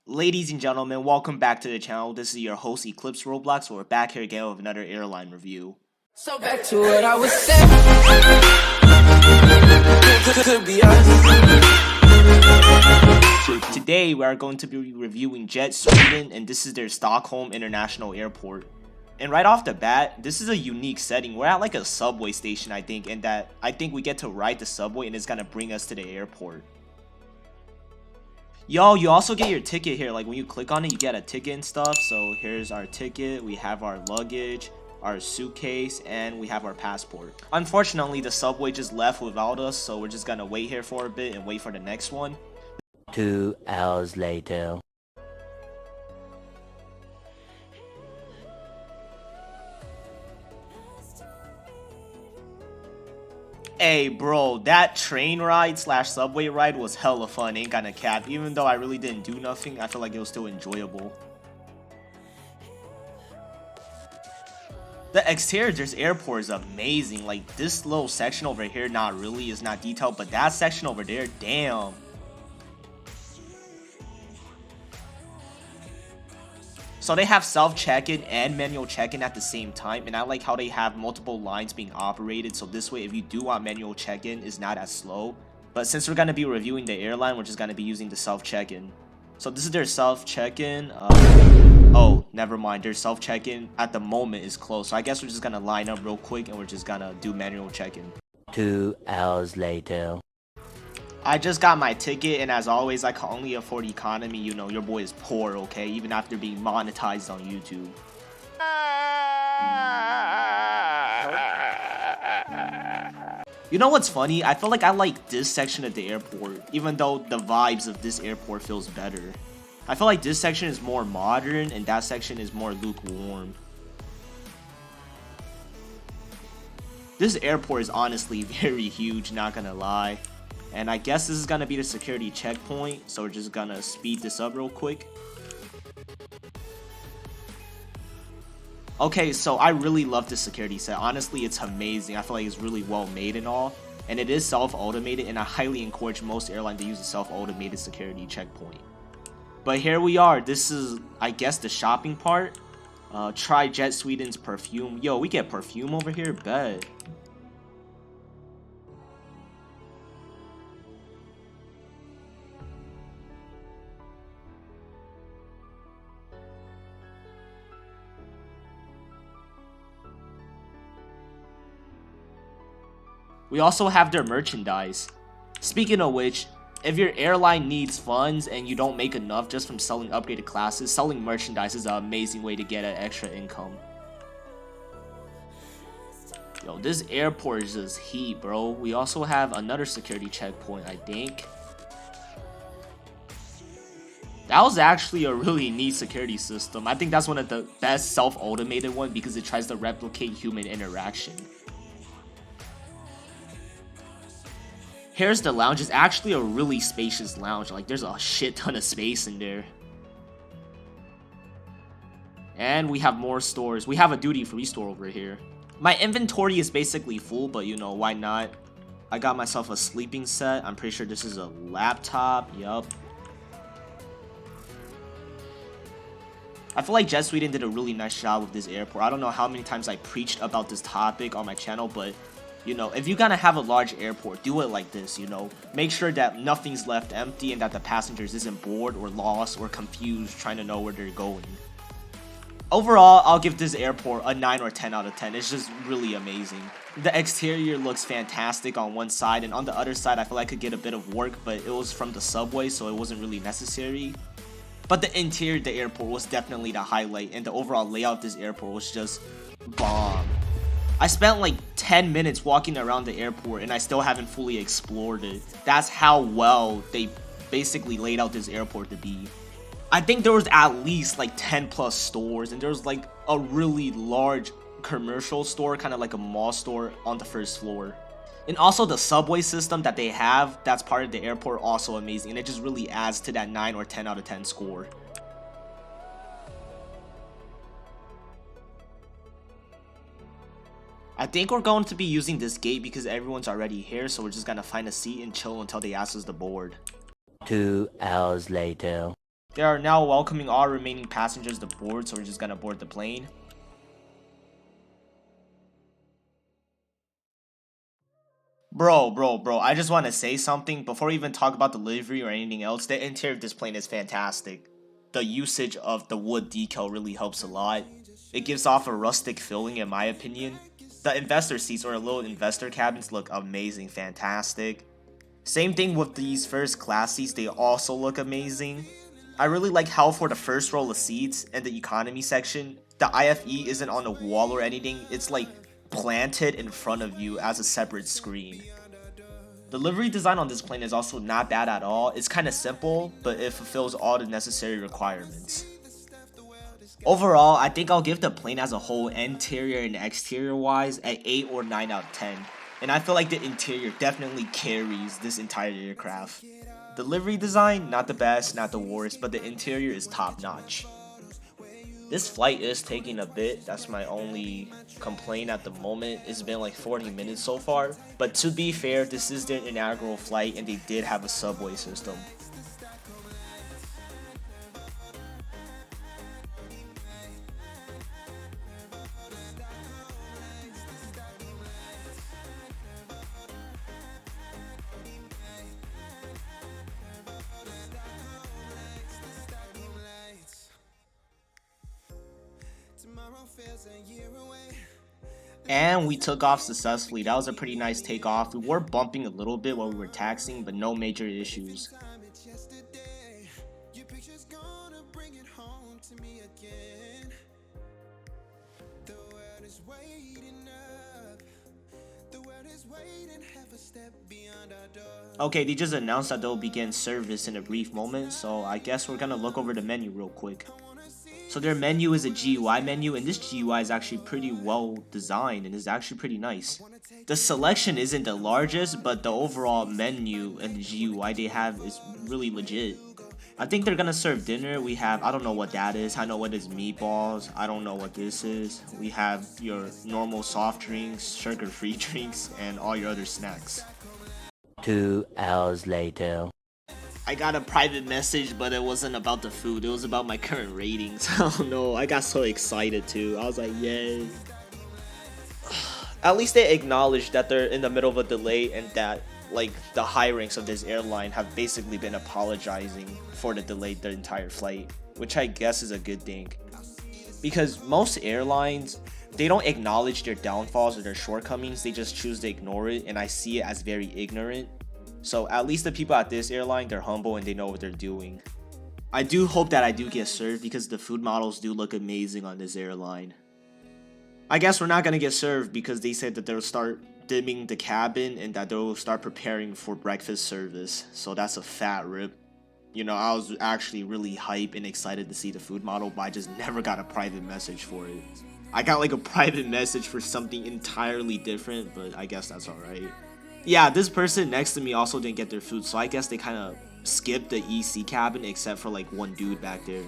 Ladies and gentlemen, welcome back to the channel. This is your host Eclipse Roblox. We're back here again with another airline review. So back to what I was saying. Could be us. Today we are going to be reviewing Jet Sweden, and this is their Stockholm International Airport. And right off the bat, this is a unique setting. We're at like a subway station, I think, and that I think we get to ride the subway and it's gonna bring us to the airport. Yo, you also get your ticket here. Like when you click on it, you get a ticket and stuff. So here's our ticket. We have our luggage, our suitcase, and we have our passport. Unfortunately, the subway just left without us, so we're just gonna wait here for a bit and wait for the next one. 2 hours later. Hey bro, that train ride slash subway ride was hella fun, ain't gonna cap. Even though I really didn't do nothing, I feel like it was still enjoyable. The exterior of this airport is amazing. Like this little section over here, not really, is not detailed, but that section over there, damn. So they have self check-in and manual check-in at the same time, and I like how they have multiple lines being operated, so this way if you do want manual check-in, it's not as slow. But since we're going to be reviewing the airline, we're just going to be using the self check-in. So this is their self check-in. Oh, never mind, their self check-in at the moment is closed, so I guess we're just going to line up real quick and we're just going to do manual check-in. 2 hours later. I just got my ticket, and as always, I can only afford economy. You know, your boy is poor, okay? Even after being monetized on YouTube. You know what's funny? I feel like I like this section of the airport, even though the vibes of this airport feels better. I feel like this section is more modern, and that section is more lukewarm. This airport is honestly very huge, not gonna lie. And I guess this is gonna be the security checkpoint, so we're just gonna speed this up real quick. Okay, so I really love this security set. Honestly, it's amazing. I feel like it's really well made and all. And it is self-automated, and I highly encourage most airlines to use a self-automated security checkpoint. But here we are. This is, I guess, the shopping part. Try Jet Sweden's perfume. Yo, we get perfume over here? Bet. We also have their merchandise. Speaking of which, if your airline needs funds and you don't make enough just from selling upgraded classes, selling merchandise is an amazing way to get an extra income. Yo, this airport is just heat, bro. We also have another security checkpoint, I think. That was actually a really neat security system. I think that's one of the best self-automated ones because it tries to replicate human interaction. Here's the lounge. It's actually a really spacious lounge. Like, there's a shit ton of space in there. And we have more stores. We have a duty-free store over here. My inventory is basically full, but you know, why not? I got myself a sleeping set. I'm pretty sure this is a laptop. Yup. I feel like Jet Sweden did a really nice job with this airport. I don't know how many times I preached about this topic on my channel, but you know, if you're gonna have a large airport, do it like this, you know. Make sure that nothing's left empty and that the passengers isn't bored or lost or confused trying to know where they're going. Overall, I'll give this airport a 9 or 10 out of 10. It's just really amazing. The exterior looks fantastic on one side, and on the other side, I feel like I could get a bit of work, but it was from the subway, so it wasn't really necessary. But the interior of the airport was definitely the highlight, and the overall layout of this airport was just bomb. I spent like 10 minutes walking around the airport and I still haven't fully explored it. That's how well they basically laid out this airport to be. I think there was at least like 10 plus stores, and there was like a really large commercial store, kind of like a mall store on the first floor. And also the subway system that they have, that's part of the airport, also amazing, and it just really adds to that 9 or 10 out of 10 score. I think we're going to be using this gate because everyone's already here, so we're just gonna find a seat and chill until they ask us to board. 2 hours later. They are now welcoming all remaining passengers to board, so we're just gonna board the plane. Bro, I just want to say something before we even talk about the livery or anything else. The interior of this plane is fantastic. The usage of the wood decal really helps a lot. It gives off a rustic feeling in my opinion. The investor seats or little investor cabins look amazing, fantastic. Same thing with these first class seats, they also look amazing. I really like how for the first row of seats and the economy section, the IFE isn't on the wall or anything, it's like planted in front of you as a separate screen. The livery design on this plane is also not bad at all. It's kind of simple, but it fulfills all the necessary requirements. Overall, I think I'll give the plane as a whole, interior and exterior wise, an 8 or 9 out of 10. And I feel like the interior definitely carries this entire aircraft. The livery design, not the best, not the worst, but the interior is top notch. This flight is taking a bit, that's my only complaint at the moment. It's been like 40 minutes so far, but to be fair, this is their inaugural flight and they did have a subway system. And we took off successfully. That was a pretty nice takeoff. We were bumping a little bit while we were taxiing, but no major issues. Okay, they just announced that they'll begin service in a brief moment, so I guess we're gonna look over the menu real quick. So their menu is a GUI menu, and this GUI is actually pretty well designed and is actually pretty nice. The selection isn't the largest, but the overall menu and the GUI they have is really legit. I think they're gonna serve dinner. We have, I don't know what that is. I know what is meatballs. I don't know what this is. We have your normal soft drinks, sugar-free drinks, and all your other snacks. 2 hours later. I got a private message, but it wasn't about the food. It was about my current ratings. Oh no, I got so excited too. I was like, yay. At least they acknowledged that they're in the middle of a delay and that like the high ranks of this airline have basically been apologizing for the delay the entire flight, which I guess is a good thing. Because most airlines, they don't acknowledge their downfalls or their shortcomings, they just choose to ignore it, and I see it as very ignorant. So at least the people at this airline, they're humble and they know what they're doing. I do hope that I do get served because the food models do look amazing on this airline. I guess we're not gonna get served because they said that they'll start dimming the cabin and that they'll start preparing for breakfast service. So that's a fat rip. You know, I was actually really hyped and excited to see the food model, but I just never got a private message for it. I got like a private message for something entirely different, but I guess that's alright. Yeah, this person next to me also didn't get their food, so I guess they kind of skipped the EC cabin except for like one dude back there.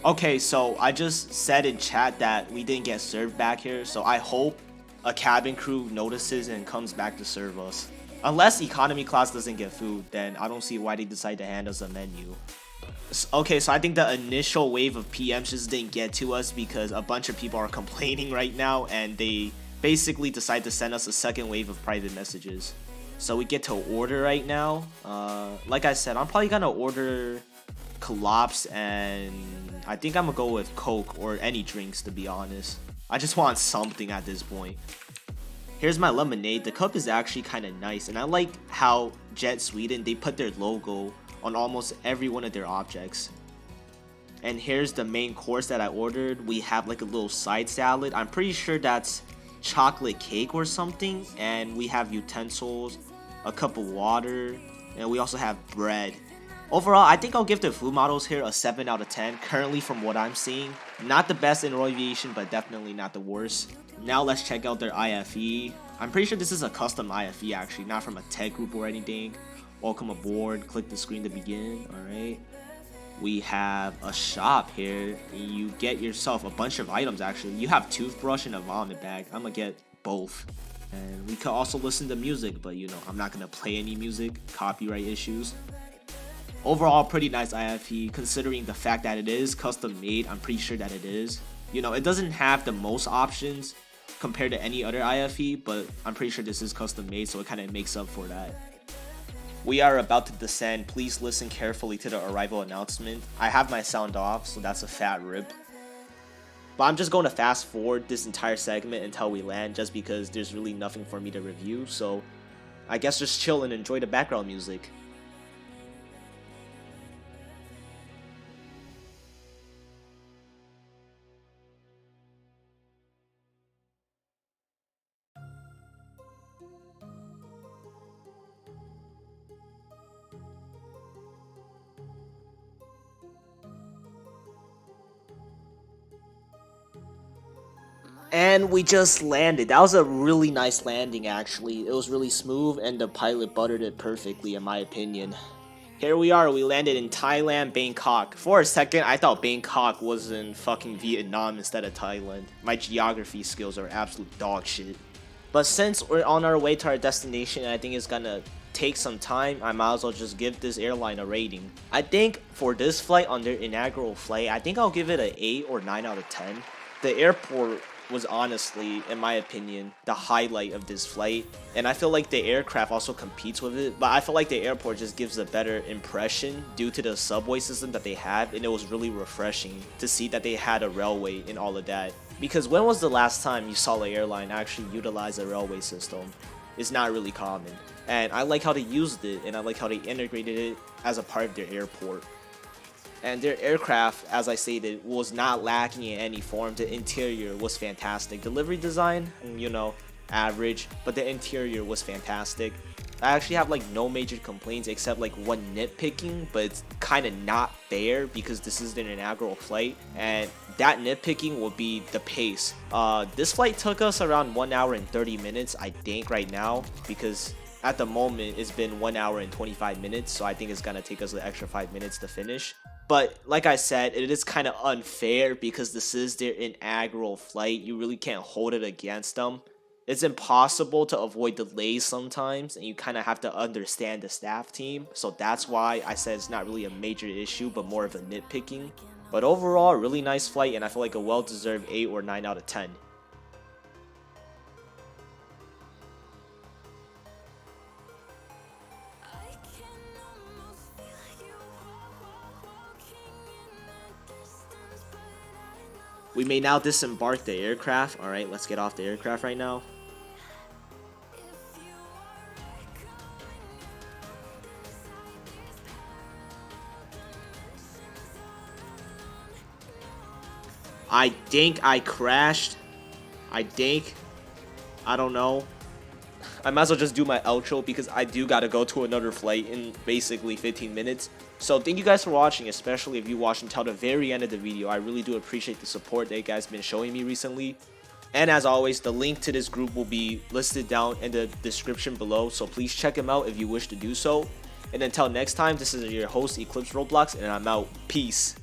Okay, so I just said in chat that we didn't get served back here, so I hope a cabin crew notices and comes back to serve us. Unless economy class doesn't get food, then I don't see why they decide to hand us a menu. Okay, so I think the initial wave of PMs just didn't get to us because a bunch of people are complaining right now and they basically decide to send us a second wave of private messages. So we get to order right now. Like I said, I'm probably gonna order Colops and I think I'm gonna go with Coke or any drinks, to be honest. I just want something at this point. Here's my lemonade. The cup is actually kind of nice, and I like how Jet Sweden, they put their logo on almost every one of their objects. And here's the main course that I ordered. We have like a little side salad. I'm pretty sure that's chocolate cake or something, and we have utensils, a cup of water, and we also have bread. Overall, I think I'll give the food models here a 7 out of 10, currently from what I'm seeing. Not the best in Royal Aviation, but definitely not the worst. Now let's check out their IFE. I'm pretty sure this is a custom IFE actually, not from a tech group or anything. Welcome aboard, click the screen to begin, alright. We have a shop here. You get yourself a bunch of items actually. You have toothbrush and a vomit bag. I'm gonna get both. And we could also listen to music, but you know, I'm not gonna play any music, copyright issues. Overall, pretty nice IFE considering the fact that it is custom made. I'm pretty sure that it is. You know, it doesn't have the most options compared to any other IFE, but I'm pretty sure this is custom made, so it kind of makes up for that. We are about to descend. Please listen carefully to the arrival announcement. I have my sound off, so that's a fat rip. But I'm just going to fast forward this entire segment until we land, just because there's really nothing for me to review, so I guess just chill and enjoy the background music. And we just landed. That was a really nice landing, actually. It was really smooth, and the pilot buttered it perfectly, in my opinion. Here we are. We landed in Thailand, Bangkok. For a second, I thought Bangkok was in fucking Vietnam instead of Thailand. My geography skills are absolute dog shit. But since we're on our way to our destination, I think it's gonna take some time. I might as well just give this airline a rating. I think for this flight, on their inaugural flight, I think I'll give it an 8 or 9 out of 10. The airport was honestly, in my opinion, the highlight of this flight, and I feel like the aircraft also competes with it, but I feel like the airport just gives a better impression due to the subway system that they have, and it was really refreshing to see that they had a railway and all of that. Because when was the last time you saw an airline actually utilize a railway system? It's not really common, and I like how they used it, and I like how they integrated it as a part of their airport. And their aircraft, as I stated, was not lacking in any form. The interior was fantastic. Delivery design, you know, average, but the interior was fantastic. I actually have like no major complaints except like one nitpicking, but it's kind of not fair because this is an inaugural flight, and that nitpicking will be the pace. This flight took us around 1 hour and 30 minutes, I think, right now, because at the moment it's been 1 hour and 25 minutes, so I think it's gonna take us an extra 5 minutes to finish. But like I said, it is kind of unfair because this is their inaugural flight. You really can't hold it against them. It's impossible to avoid delays sometimes, and you kind of have to understand the staff team. So that's why I said it's not really a major issue, but more of a nitpicking. But overall, really nice flight, and I feel like a well-deserved 8 or 9 out of 10. We may now disembark the aircraft. Alright, let's get off the aircraft right now. I think I crashed. I don't know. I might as well just do my outro because I do gotta go to another flight in basically 15 minutes. So thank you guys for watching, especially if you watched until the very end of the video. I really do appreciate the support that you guys have been showing me recently. And as always, the link to this group will be listed down in the description below, so please check them out if you wish to do so. And until next time, this is your host, Eclipse Roblox, and I'm out. Peace.